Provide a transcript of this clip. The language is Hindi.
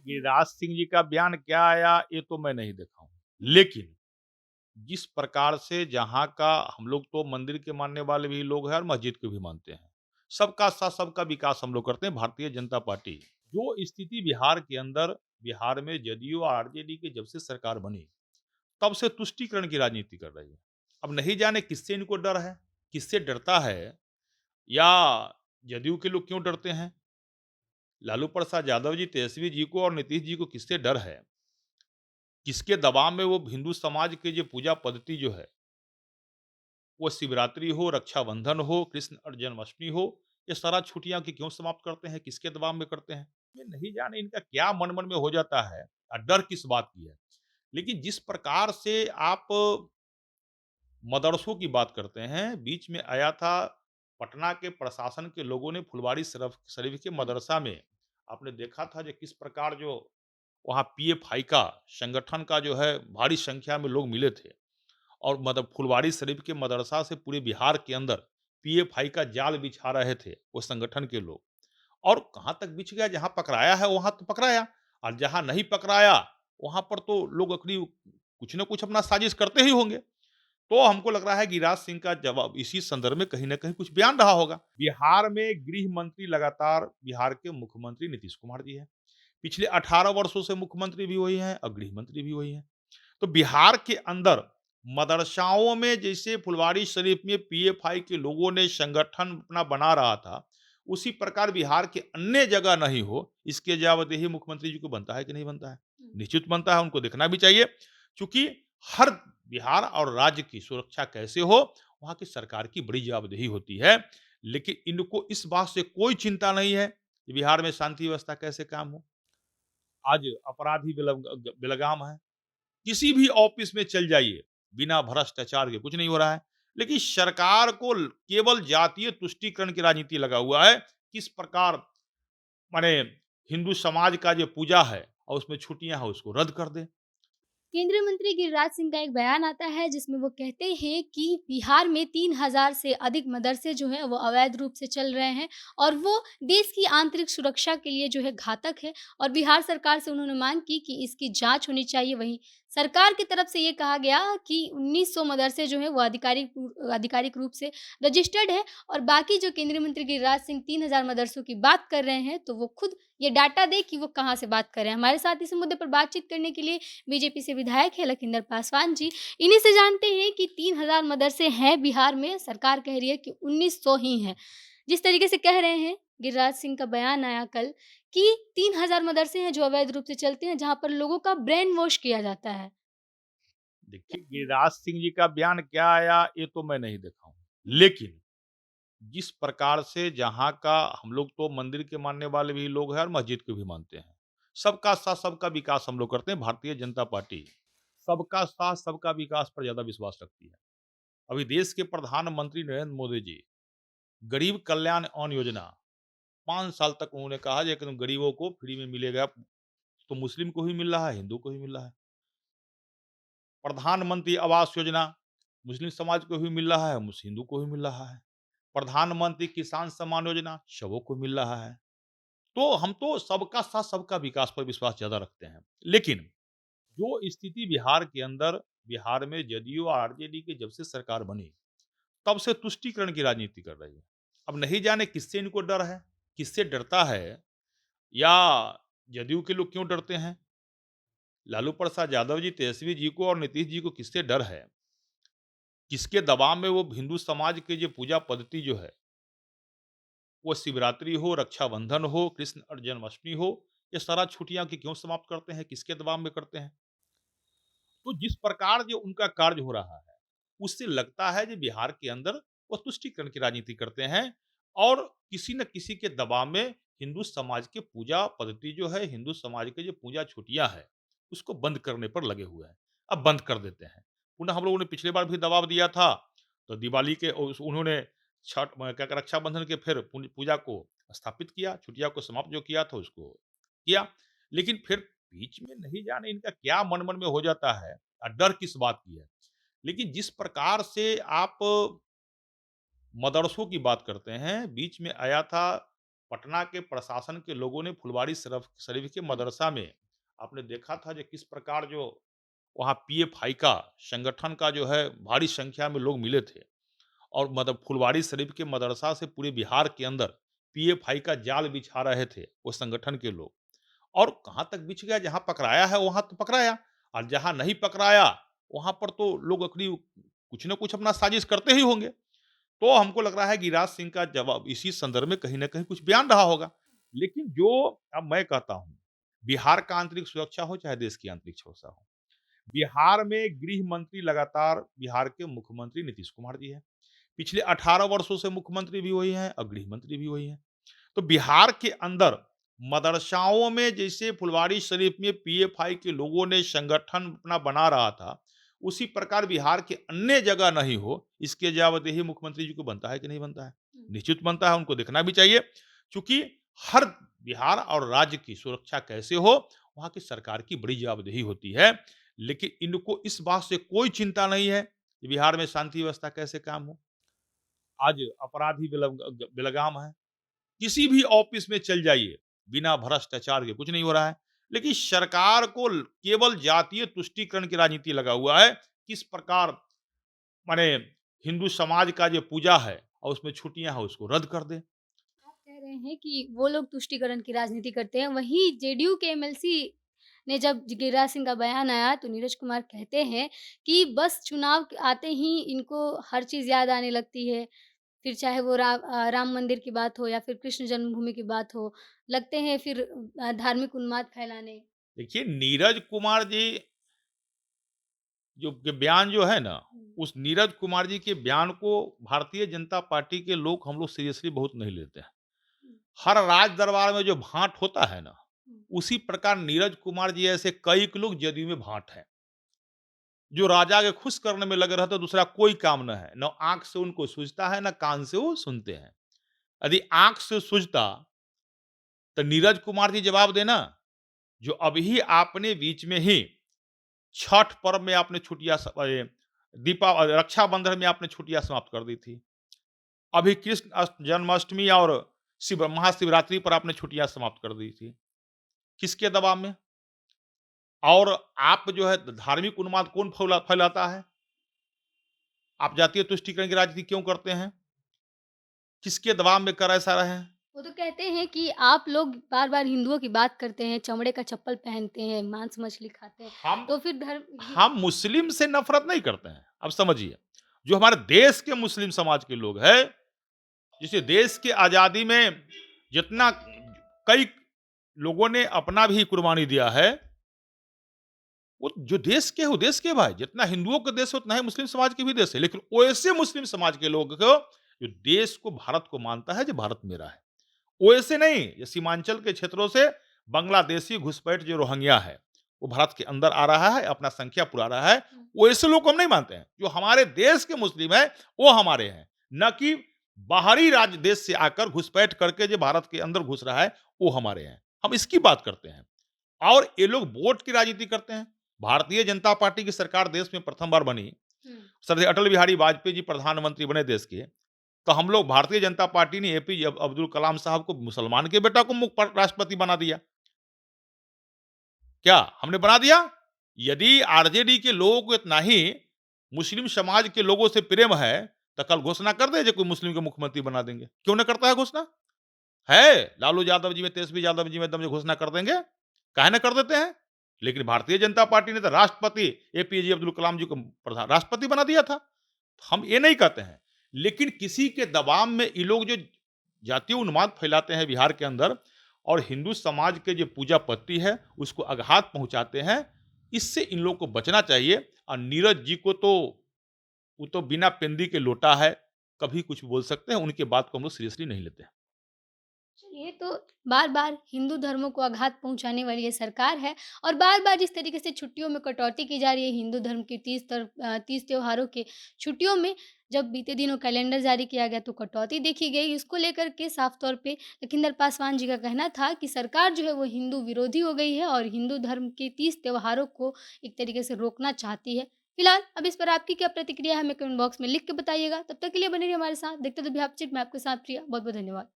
गिरिराज सिंह जी का बयान क्या आया ये तो मैं नहीं देखा हूँ। लेकिन जिस प्रकार से जहाँ का हम लोग तो मंदिर के मानने वाले भी लोग हैं और मस्जिद को भी मानते हैं। सबका साथ सबका विकास हम लोग करते हैं भारतीय जनता पार्टी। जो स्थिति बिहार के अंदर बिहार में जदयू और आरजेडी की जब से सरकार बनी, तब से तुष्टीकरण की राजनीति कर रही है। अब नहीं जाने किससे इनको डर है, किससे डरता है या जदयू के लोग क्यों डरते हैं? लालू प्रसाद यादव जी, तेजस्वी जी को और नीतीश जी को किससे डर है? किसके दबाव में वो हिंदू समाज के जो पूजा पद्धति जो है, वो शिवरात्रि हो, रक्षाबंधन हो, कृष्ण और जन्माष्टमी हो, ये सारा छुट्टियां की क्यों समाप्त करते हैं? किसके दबाव में करते हैं? ये नहीं जाने इनका क्या मन-मन में हो जाता है और डर किस बात की है? लेकिन जिस प्रकार से आप मदरसों की बात करते हैं, बीच में आया था पटना के प्रशासन के लोगों ने फुलवारी शरीफ के मदरसा में आपने देखा था जो किस प्रकार जो वहाँ पीएफआई का संगठन का जो है भारी संख्या में लोग मिले थे और मतलब फुलवारी शरीफ के मदरसा से पूरे बिहार के अंदर पीएफआई का जाल बिछा रहे थे वो संगठन के लोग और कहाँ तक बिछ गया जहाँ पकड़ाया है वहाँ तो पकड़ाया और जहाँ नहीं पकड़ाया वहाँ पर तो लोग अपनी कुछ न कुछ अपना साजिश करते ही होंगे। तो हमको लग रहा है गिरिराज सिंह का जवाब इसी संदर्भ में कहीं न कहीं कुछ बयान रहा होगा। बिहार में गृह मंत्री लगातार बिहार के मुख्यमंत्री नीतीश कुमार जी हैं। पिछले 18 वर्षों से मुख्यमंत्री भी वही हैं और गृह मंत्री भी वही हैं। तो बिहार के अंदर मदरसाओं में जैसे फुलवारी शरीफ में पीएफआई के लोगों ने संगठन अपना बना रहा था, उसी प्रकार बिहार के अन्य जगह नहीं हो, इसके जवाबदेही मुख्यमंत्री जी को बनता है कि नहीं बनता है? निश्चित बनता है, उनको देखना भी चाहिए। चूँकि हर बिहार और राज्य की सुरक्षा कैसे हो, वहाँ की सरकार की बड़ी जवाबदेही होती है। लेकिन इनको इस बात से कोई चिंता नहीं है कि बिहार में शांति व्यवस्था कैसे काम हो। आज अपराधी बेलगाम है। किसी भी ऑफिस में चल जाइए, बिना भ्रष्टाचार के कुछ नहीं हो रहा है। लेकिन सरकार को केवल जातीय तुष्टीकरण की राजनीति लगा हुआ है। किस प्रकार माने हिंदू समाज का जो पूजा है और उसमें छुट्टियाँ हैं उसको रद्द कर दें। केंद्रीय मंत्री गिरिराज सिंह का एक बयान आता है जिसमें वो कहते हैं कि बिहार में 3000 से अधिक मदरसे जो हैं वो अवैध रूप से चल रहे हैं और वो देश की आंतरिक सुरक्षा के लिए जो है घातक है और बिहार सरकार से उन्होंने मांग की कि इसकी जांच होनी चाहिए। वहीं सरकार की तरफ से ये कहा गया कि 1900 मदरसे जो हैं वो आधिकारिक रूप से रजिस्टर्ड है और बाकी जो केंद्रीय मंत्री गिरिराज सिंह 3000 मदरसों की बात कर रहे हैं तो वो खुद ये डाटा दे कि वो कहाँ से बात कर रहे हैं। हमारे साथ इस मुद्दे पर बातचीत करने के लिए बीजेपी से विधायक है लखिंदर पासवान जी। इन्हीं से जानते हैं कि 3000 मदरसे हैं बिहार में, सरकार कह रही है कि 1900 ही हैं। जिस तरीके से कह रहे हैं, गिरिराज सिंह का बयान आया कल कि 3000 मदरसे हैं जो अवैध रूप से चलते हैं, जहाँ पर लोगों का ब्रेन वॉश किया जाता है। देखिए गिरिराज सिंह जी का बयान क्या आया ये तो मैं नहीं देखा हूँ। लेकिन जिस प्रकार से जहाँ का हम लोग तो मंदिर के मानने वाले भी लोग हैं और मस्जिद को भी मानते हैं। सबका साथ सबका विकास हम लोग करते हैं भारतीय जनता पार्टी। सबका साथ सबका विकास पर ज़्यादा विश्वास रखती है। अभी देश के प्रधानमंत्री नरेंद्र मोदी जी गरीब कल्याण अन्न योजना 5 साल तक उन्होंने कहा कि एकदम गरीबों को फ्री में मिलेगा। तो मुस्लिम को भी मिल रहा है, हिंदू को भी मिल रहा है। प्रधानमंत्री आवास योजना मुस्लिम समाज को भी मिल रहा है, हिंदू को भी मिल रहा है। प्रधानमंत्री किसान सम्मान योजना सबों को मिल रहा है। तो हम तो सबका साथ सबका विकास पर विश्वास ज़्यादा रखते हैं। लेकिन जो स्थिति बिहार के अंदर बिहार में जदयू और आरजेडी की जब से सरकार बनी, तब से तुष्टीकरण की राजनीति कर रही है। अब नहीं जाने किससे इनको डर है, किससे डरता है या जदयू के लोग क्यों डरते हैं? लालू प्रसाद यादव जी, तेजस्वी जी को और नीतीश जी को किससे डर है? किसके दबाव में वो हिंदू समाज के जो पूजा पद्धति जो है, वो शिवरात्रि हो, रक्षाबंधन हो, कृष्ण और जन्माष्टमी हो, ये सारा छुट्टियां की क्यों समाप्त करते हैं? किसके दबाव में करते हैं? तो जिस प्रकार जो उनका कार्य हो रहा है, उससे लगता है कि बिहार के अंदर वो तुष्टीकरण की राजनीति करते हैं और किसी न किसी के दबाव में हिंदू समाज के पूजा पद्धति जो है, हिंदू समाज के जो पूजा छुट्टियां है, उसको बंद करने पर लगे हुए हैं। अब बंद कर देते हैं। पुनः हम लोगों ने पिछली बार भी दबाव दिया था, तो दिवाली के उन्होंने छठ क्या कहते रक्षाबंधन के फिर पूजा को स्थापित किया, छुट्टियां को समाप्त जो किया था उसको किया। लेकिन फिर बीच में नहीं जाने इनका क्या मन-मन में हो जाता है डर किस बात की है। लेकिन जिस प्रकार से आप मदरसों की बात करते हैं, बीच में आया था पटना के प्रशासन के लोगों ने फुलवारी शरीफ के मदरसा में आपने देखा था जो किस प्रकार जो वहाँ पीएफआई का संगठन का जो है भारी संख्या में लोग मिले थे और मतलब फुलवारी शरीफ के मदरसा से पूरे बिहार के अंदर पीएफआई का जाल बिछा रहे थे वो संगठन के लोग। और कहाँ तक बिछ गया, जहाँ पकड़ाया है वहाँ तो पकड़ाया, और जहाँ नहीं पकड़ाया वहाँ पर तो लोग अपनी कुछ न कुछ अपना साजिश करते ही होंगे। तो हमको लग रहा है गिरिराज सिंह का जवाब इसी संदर्भ में कहीं न कहीं कुछ बयान रहा होगा। लेकिन जो अब मैं कहता हूँ, बिहार का आंतरिक सुरक्षा हो चाहे देश की आंतरिक सुरक्षा हो, बिहार में गृह मंत्री लगातार बिहार के मुख्यमंत्री नीतीश कुमार जी हैं। पिछले 18 वर्षों से मुख्यमंत्री भी वही हैं और गृह मंत्री भी वही हैं। तो बिहार के अंदर मदरसाओं में जैसे फुलवारी शरीफ में पीएफआई के लोगों ने संगठन अपना बना रहा था, उसी प्रकार बिहार के अन्य जगह नहीं हो, इसके जवाबदेही मुख्यमंत्री जी को बनता है कि नहीं बनता है? हुँ। निश्चित बनता है, उनको देखना भी चाहिए। चूँकि हर बिहार और राज्य की सुरक्षा कैसे हो, वहाँ की सरकार की बड़ी जवाबदेही होती है। लेकिन इनको इस बात से कोई चिंता नहीं है कि बिहार में शांति व्यवस्था कैसे काम हो। आज अपराधी बेलगाम है। किसी भी ऑफिस में चल जाइए, बिना भ्रष्टाचार के कुछ नहीं हो रहा है। लेकिन सरकार को केवल जातीय तुष्टीकरण की राजनीति लगा हुआ है। किस प्रकार माने हिंदू समाज का जो पूजा है और उसमें छुट्टियाँ हैं उसको रद्द कर दें। आप कह रहे हैं कि वो लोग तुष्टीकरण की राजनीति करते हैं, वहीं जेडीयू के एमएलसी ने जब गिरिराज सिंह का बयान आया तो नीरज कुमार कहते हैं कि बस चुनाव आते ही इनको हर चीज़ याद आने लगती है। फिर चाहे वो राम मंदिर की बात हो या फिर कृष्ण जन्मभूमि की बात हो, लगते हैं फिर धार्मिक उन्माद फैलाने। देखिए नीरज कुमार जी जो बयान जो है ना, हुँ, उस नीरज कुमार जी के बयान को भारतीय जनता पार्टी के लोग हम लोग सीरियसली बहुत नहीं लेते हैं। हुँ, हर राज दरबार में जो भांट होता है ना, हुँ। उसी प्रकार नीरज कुमार जी ऐसे कई लोग जदयू में भांट हैं। जो राजा के खुश करने में लगे रहते हैं, दूसरा कोई काम न है। न आँख से उनको सूझता है, न कान से वो सुनते हैं। यदि आँख से सूझता, तो नीरज कुमार जी जवाब देना, जो अभी आपने बीच में ही छठ पर्व में आपने छुट्टियाँ रक्षाबंधन में आपने छुट्टियाँ समाप्त कर दी थी। अभी कृष्ण जन्माष्टमी और शिव महाशिवरात्रि पर आपने छुट्टियाँ समाप्त कर दी थी। किसके दबाव में? और आप जो है धार्मिक उन्माद कौन फैलाता है? आप जातीय तुष्टीकरण की राजनीति क्यों करते हैं? किसके दबाव में कर ऐसा रहे हैं? वो तो कहते हैं कि आप लोग बार-बार हिंदुओं की बात करते हैं, चमड़े का चप्पल पहनते हैं, मांस-मछली खाते हैं, हम तो फिर धर्म हि हम मुस्लिम से नफ़रत नहीं करते हैं, अब समझिए। जो हमारे देश के मुस्लिम समाज के लोग हैं, जिसे देश की आज़ादी में जितना कई लोगों ने अपना भी कुर्बानी दिया है, वो जो देश के हैं, वो देश के भाई। जितना हिंदुओं का देश है, उतना ही मुस्लिम समाज के भी देश है। लेकिन वैसे मुस्लिम समाज के लोग को, जो देश को, भारत को मानता है, जो भारत मेरा है। वैसे नहीं, ये सीमांचल के क्षेत्रों से बांग्लादेशी घुसपैठ जो रोहिंग्या है, वो भारत के अंदर आ रहा है, अपना संख्या पुरा रहा है। वैसे लोग को हम नहीं मानते हैं। जो हमारे देश के मुस्लिम हैं, वो हमारे हैं, न कि बाहरी राज्य देश से आकर घुसपैठ करके जो भारत के अंदर घुस रहा है, वो हमारे हैं। हम इसकी बात करते हैं। और ये लोग वोट की राजनीति करते हैं। भारतीय जनता पार्टी की सरकार देश में प्रथम बार बनी, हुँ, श्रद्धेय अटल बिहारी वाजपेयी जी प्रधानमंत्री बने देश के, तो हम लोग भारतीय जनता पार्टी ने एपीजे अब्दुल कलाम साहब को मुसलमान के बेटा को राष्ट्रपति बना दिया। क्या हमने बना दिया? यदि आरजेडी के लोगों को इतना ही मुस्लिम समाज के लोगों से प्रेम है, तो कल घोषणा कर दे जो कोई मुस्लिम को मुख्यमंत्री बना देंगे। क्यों ना करता है घोषणा? है, लालू यादव जी में, तेजस्वी यादव जी में दम, जो घोषणा कर देंगे। काहे ना कर देते हैं? लेकिन भारतीय जनता पार्टी ने तो राष्ट्रपति एपीजे अब्दुल कलाम जी को प्रधान राष्ट्रपति बना दिया था। हम ये नहीं कहते हैं, लेकिन किसी के दबाव में ये लोग जो जातीय उन्माद फैलाते हैं बिहार के अंदर, और हिंदू समाज के जो पूजा पद्धति है उसको आघात पहुंचाते हैं, इससे इन लोगों को बचना चाहिए। और नीरज जी को तो, वो तो बिना पेंदी के लोटा है, कभी कुछ भी बोल सकते हैं, उनके बात को हम लोग सीरियसली नहीं लेते हैं। चलिए तो बार-बार हिंदू धर्मों को आघात पहुँचाने वाली ये सरकार है और बार-बार जिस तरीके से छुट्टियों में कटौती की जा रही है हिंदू धर्म की 30 त्योहारों के छुट्टियों में, जब बीते दिनों कैलेंडर जारी किया गया तो कटौती देखी गई। इसको लेकर के साफ तौर पे लखिंदर पासवान जी का कहना था कि सरकार जो है वो हिंदू विरोधी हो गई है और हिंदू धर्म के 30 त्योहारों को एक तरीके से रोकना चाहती है। फिलहाल अब इस पर आपकी क्या प्रतिक्रिया है हमें कमेंट बॉक्स में लिख के बताइएगा। तब तक के लिए बने रहिए हमारे साथ। देखते रहिए बातचीत में आपके साथ प्रिया। बहुत-बहुत धन्यवाद।